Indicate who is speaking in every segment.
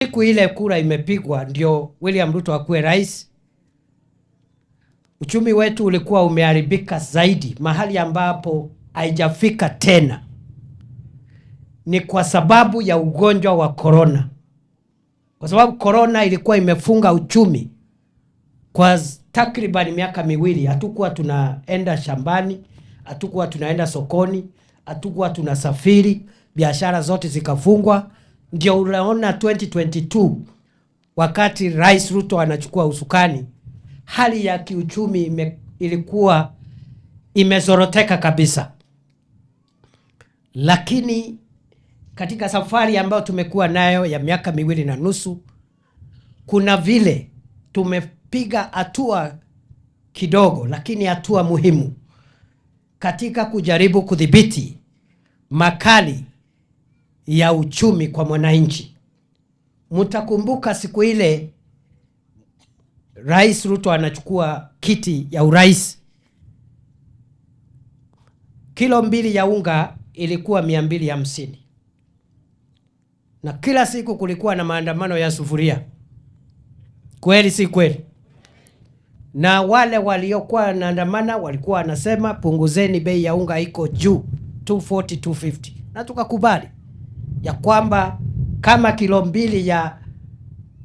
Speaker 1: Siku ile kura imepigwa ndio William Ruto akuwe rais, uchumi wetu ulikuwa umeharibika zaidi, mahali ambapo haijafika tena. Ni kwa sababu ya ugonjwa wa corona. Kwa sababu corona ilikuwa imefunga uchumi kwa takriban miaka miwili. Hatukuwa tunaenda shambani, hatukuwa tunaenda sokoni, hatukuwa tunasafiri, biashara zote zikafungwa. Ndio unaona 2022 wakati Rais Ruto anachukua usukani, hali ya kiuchumi ilikuwa imezoroteka kabisa. Lakini katika safari ambayo tumekuwa nayo ya miaka miwili na nusu, kuna vile tumepiga hatua kidogo, lakini hatua muhimu katika kujaribu kudhibiti makali ya uchumi kwa mwananchi. Mtakumbuka siku ile Rais Ruto anachukua kiti ya urais, kilo 2 ya unga ilikuwa 250. Na kila siku kulikuwa na maandamano ya sufuria. Kweli si kweli? Na wale waliokuwa wanaandamana walikuwa wanasema punguzeni bei ya unga, iko juu 240 250. Na tukakubali ya kwamba kama kilo 2 ya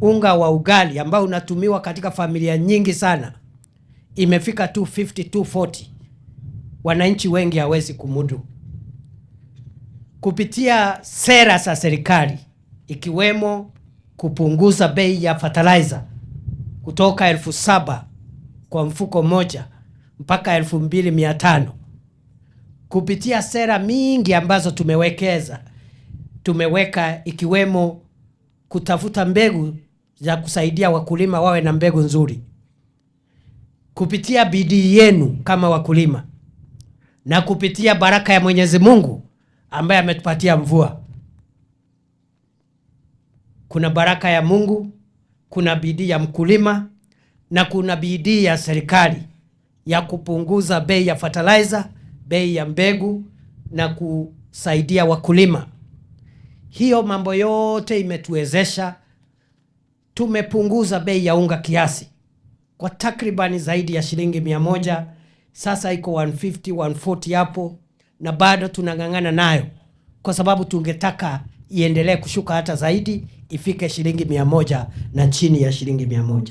Speaker 1: unga wa ugali ambao unatumiwa katika familia nyingi sana imefika 250 240, wananchi wengi hawezi kumudu. Kupitia sera za serikali ikiwemo kupunguza bei ya fertilizer kutoka 7,000 kwa mfuko moja mpaka 2,500, kupitia sera mingi ambazo tumeweka ikiwemo kutafuta mbegu za kusaidia wakulima wawe na mbegu nzuri, kupitia bidii yenu kama wakulima, na kupitia baraka ya Mwenyezi Mungu ambaye ametupatia mvua. Kuna baraka ya Mungu, kuna bidii ya mkulima, na kuna bidii ya serikali ya kupunguza bei ya fertilizer, bei ya mbegu na kusaidia wakulima. Hiyo mambo yote imetuwezesha tumepunguza bei ya unga kiasi kwa takribani zaidi ya shilingi 100. Sasa iko 150 140 hapo, na bado tunang'ang'ana nayo kwa sababu tungetaka iendelee kushuka hata zaidi, ifike shilingi 100 na chini ya shilingi 100.